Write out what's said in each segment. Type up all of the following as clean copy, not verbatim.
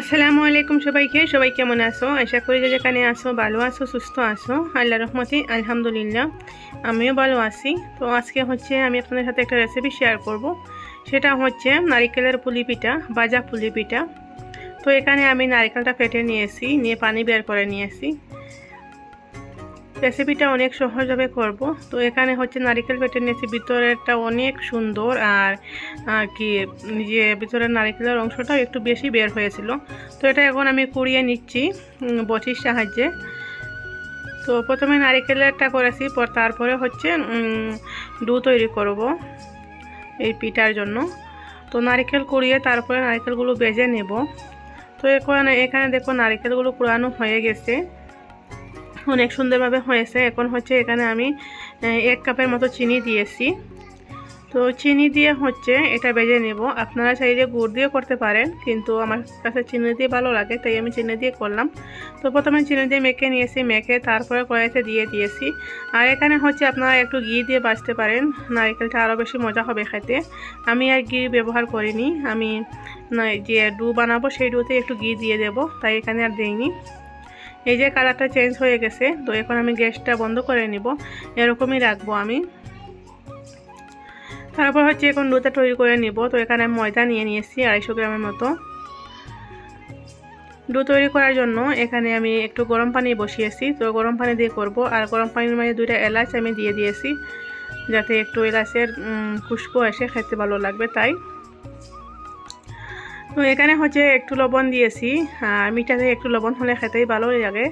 আসসালামু আলাইকুম সবাই কেমন আছো? আশা করি যে যেখানে আছো ভালো আছো, সুস্থ আছো। আল্লাহর রহমতে আলহামদুলিল্লাহ আমিও ভালো আছি। তো আজকে হচ্ছে আমি আপনাদের সাথে একটা রেসিপি শেয়ার করব। সেটা হচ্ছে নারিকেলের পুলি পিঠা, ভাজা পুলি পিঠা। তো এখানে আমি নারিকেলটা ফেটে নিয়েছি, নিয়ে পানি বের করে নিয়েছি। রেসিপিটা অনেক সহজভাবে করব। তো এখানে হচ্ছে নারকেল বেটে নিয়েছি, ভিতরেরটা অনেক সুন্দর আর কি যে ভিতরের নারকেলের অংশটা একটু বেশি বের হয়েছিল। তো এটা এখন আমি কুড়িয়ে নিচ্ছি বটির সাহায্যে। তো প্রথমে নারকেলেরটা করেছি, তারপরে হচ্ছে ডো তৈরি করব এই পিঠার জন্য। তো নারকেল কুড়িয়ে তারপরে নারকেলগুলো ভেজে নেব। তো এখানে দেখো নারকেলগুলো কুড়ানো হয়ে গেছে, অনেক সুন্দরভাবে হয়েছে। এখন হচ্ছে এখানে আমি 1 কাপের মতো চিনি দিয়েছি। তো চিনি দিয়ে হচ্ছে এটা ভেজে নেব। আপনারা চাইলে গুড় দিয়ে করতে পারেন, কিন্তু আমার কাছে চিনি দিয়ে ভালো লাগে, তাই আমি চিনি দিয়ে করলাম। তো প্রথমে চিনি দিয়ে মেখে নিয়েছি, মেখে তারপরে কড়াইতে দিয়ে দিয়েছি। আর এখানে হচ্ছে আপনারা একটু ঘি দিয়ে ভাজতে পারেন, নারকেলটা আরও বেশি মজা হবে খেতে। আমি আর ঘি ব্যবহার করিনি, আমি যে ডো বানাবো সেই ডোতে একটু ঘি দিয়ে দেব, তাই এখানে আর দিইনি। এই যে কালারটা চেঞ্জ হয়ে গেছে। তো এখন আমি গ্যাসটা বন্ধ করে নিব, এরকমই রাখবো আমি। তারপর হচ্ছে এখন ডোটা তৈরি করে নিব। তো এখানে ময়দা নিয়ে নিয়েছি 250 গ্রামের মতো। ডো তৈরি করার জন্য এখানে আমি একটু গরম পানি বসিয়েছি। তো গরম পানি দিয়ে করব। আর গরম পানির মধ্যে 2টা এলাচ আমি দিয়ে দিয়েছি, যাতে একটু এলাচের খুশবু এসে খেতে ভালো লাগবে তাই। তো এখানে হচ্ছে একটু লবণ দিয়েছি, আর মিঠাতে একটু লবণ হলে খেতেই ভালো লাগে।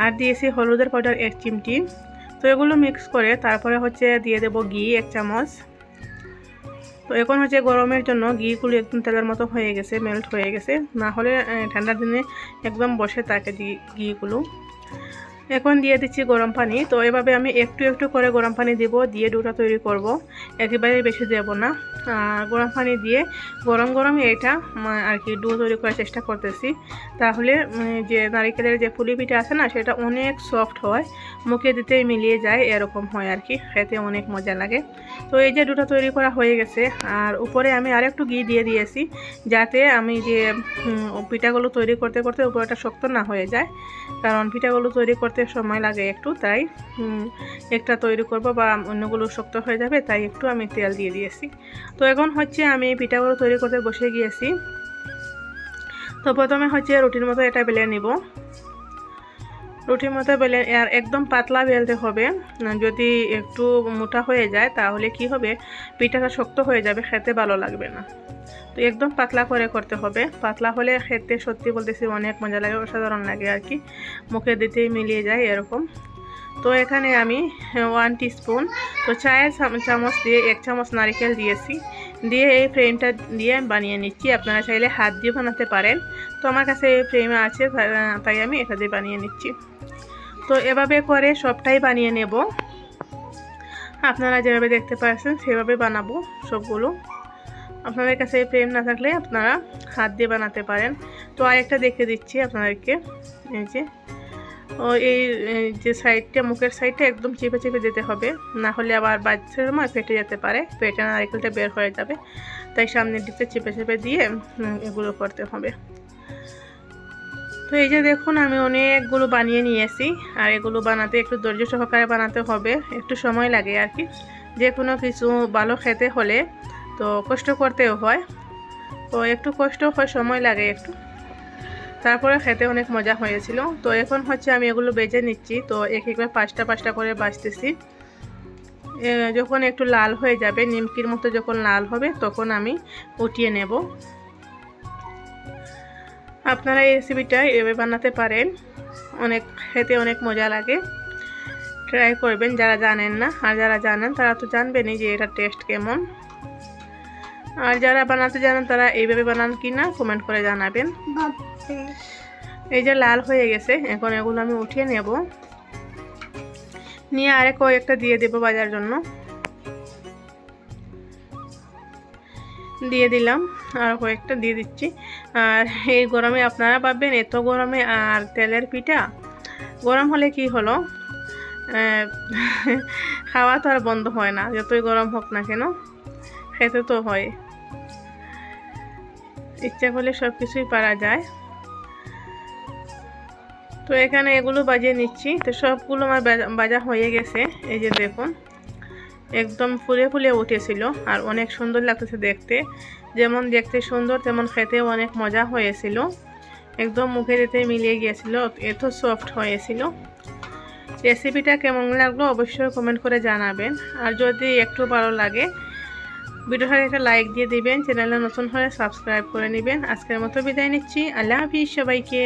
আর দিয়েছি হলুদের পাউডার 1 চিমটি। তো এগুলো মিক্স করে তারপরে হচ্ছে দিয়ে দেব ঘি 1 চামচ। তো এখন হচ্ছে গরমের জন্য ঘিগুলো একদম তেলের মতো হয়ে গেছে, মেল্ট হয়ে গেছে, না হলে ঠান্ডার দিনে একদম বসে থাকে ঘিগুলো। এখন দিয়ে দিচ্ছি গরম পানি। তো এভাবে আমি একটু একটু করে গরম পানি দেব, দিয়ে ডোটা তৈরি করব, একেবারে বেশি দেব না। গরম পানি দিয়ে গরম গরমে এটা আর কি ডো তৈরি করার চেষ্টা করতেছি। তাহলে যে নারকেলের যে পুলি পিঠা আছে না, সেটা অনেক সফট হয়, মুখে দিতেই মিলিয়ে যায়, এরকম হয় আর কি, খেতে অনেক মজা লাগে। তো এই যে ডোটা তৈরি করা হয়ে গেছে, আর উপরে আমি আরেকটু ঘি দিয়ে দিয়েছি, যাতে আমি যে পিঠাগুলো তৈরি করতে করতে উপরটা শক্ত না হয়ে যায়, কারণ পিঠাগুলো তৈরি করতে সময় লাগে একটু, তাই একটা তৈরি করব বা অন্যগুলো শক্ত হয়ে যাবে, তাই একটু আমি তেল দিয়ে দিয়েছি। তো এখন হচ্ছে আমি পিঠাগুলো তৈরি করতে বসে গিয়েছি। তো প্রথমে হচ্ছে রুটির মতো এটা বেলে নিব। রুটির মতো বেলে, আর একদম পাতলা বেলতে হবে। যদি একটু মোটা হয়ে যায় তাহলে কি হবে, পিঠাটা শক্ত হয়ে যাবে, খেতে ভালো লাগবে না। তো একদম পাতলা করে করতে হবে, পাতলা হলে খেতে সত্যি বলতেছি অনেক মজা লাগে, অসাধারণ লাগে আর কি, মুখে দিতেই মিলিয়ে যায় এরকম। তো এখানে আমি 1 টিস্পুন, তো চায়ের চামচ দিয়ে 1 চামচ নারকেল দিয়েছি, দিয়ে এই ফ্রেমটা দিয়ে বানিয়ে নিচ্ছি। আপনারা চাইলে হাত দিয়ে বানাতে পারেন, তো আমার কাছে এই ফ্রেম আছে, তাই আমি এটা দিয়ে বানিয়ে নিচ্ছি। তো এভাবে করে সবটাই বানিয়ে নেব, আপনারা যেভাবে দেখতে পাচ্ছেন সেভাবে বানাবো সবগুলো। আপনাদের কাছে ফ্রেম না থাকলে আপনারা হাত দিয়ে বানাতে পারেন। তো আরেকটা দেখে দিচ্ছি আপনাদেরকে, এই যে এই যে সাইডটা, মুখের সাইডটা একদম চেপে চেপে দিতে হবে, না হলে আবার বাচ্চার সময় ফেটে যেতে পারে, ফেটে নারকেলটা বের হয়ে যাবে, তাই সামনের দিকটা চেপে চেপে দিয়ে এগুলো করতে হবে। তো এই যে দেখুন আমি অনেকগুলো বানিয়ে নিয়েছি, আর এগুলো বানাতে একটু ধৈর্য সহকারে বানাতে হবে, একটু সময় লাগে আর কি। যে কোনো কিছু ভালো খেতে হলে তো কষ্ট করতেও হয়, তো একটু কষ্ট হয়, সময় লাগে একটু, তারপরে খেতে অনেক মজা হয়েছিল। তো এখন হচ্ছে আমি এগুলো বেজে নিচ্ছি। তো এক একবার 5টা 5টা করে বাজতেছি। যখন একটু লাল হয়ে যাবে, নিমকির মতো যখন লাল হবে, তখন আমি উঠিয়ে নেব। আপনারা এই রেসিপিটা এভাবে বানাতে পারেন, খেতে অনেক মজা লাগে, ট্রাই করবেন যারা জানেন না। আর যারা জানেন তারা তো জানবেনই যে এটা টেস্ট কেমন। আর যারা বানাতে জানেন তারা এইভাবে বানান কি না কমেন্ট করে জানাবেন। এই যে লাল হয়ে গেছে, এখন এগুলো আমি উঠিয়ে নেব, নিয়ে আরে কয়েকটা দিয়ে দেব ভাজার জন্য। দিয়ে দিলাম, আর কয়েকটা দিয়ে দিচ্ছি। আর এই গরমে আপনারা ভাববেন এত গরমে আর তেলের পিঠা, গরম হলে কি হলো, খাওয়া তো আর বন্ধ হয় না, যতই গরম হোক না কেন খেতে তো হয়, ইচ্ছা করলে সব কিছুই পারা যায়। তো এখানে এগুলো বাজিয়ে নিচ্ছি। তো সবগুলো আমার ভাজা হয়ে গেছে। এই যে দেখুন একদম ফুলে ফুলে উঠেছিল আর অনেক সুন্দর লাগতেছে দেখতে। যেমন দেখতে সুন্দর তেমন খেতেও অনেক মজা হয়েছিল। একদম মুখে দিতে মিলিয়ে গিয়েছিল, এত সফট হয়েছিল। রেসিপিটা কেমন লাগলো অবশ্যই কমেন্ট করে জানাবেন। আর যদি একটু ভালো লাগে ভিডিওটাকে একটা লাইক দিয়ে দিবেন, চ্যানেলে নতুন হলে সাবস্ক্রাইব করে নেবেন। আজকের মতো বিদায় নিচ্ছি। আল্লাহ হাফিজ সবাইকে।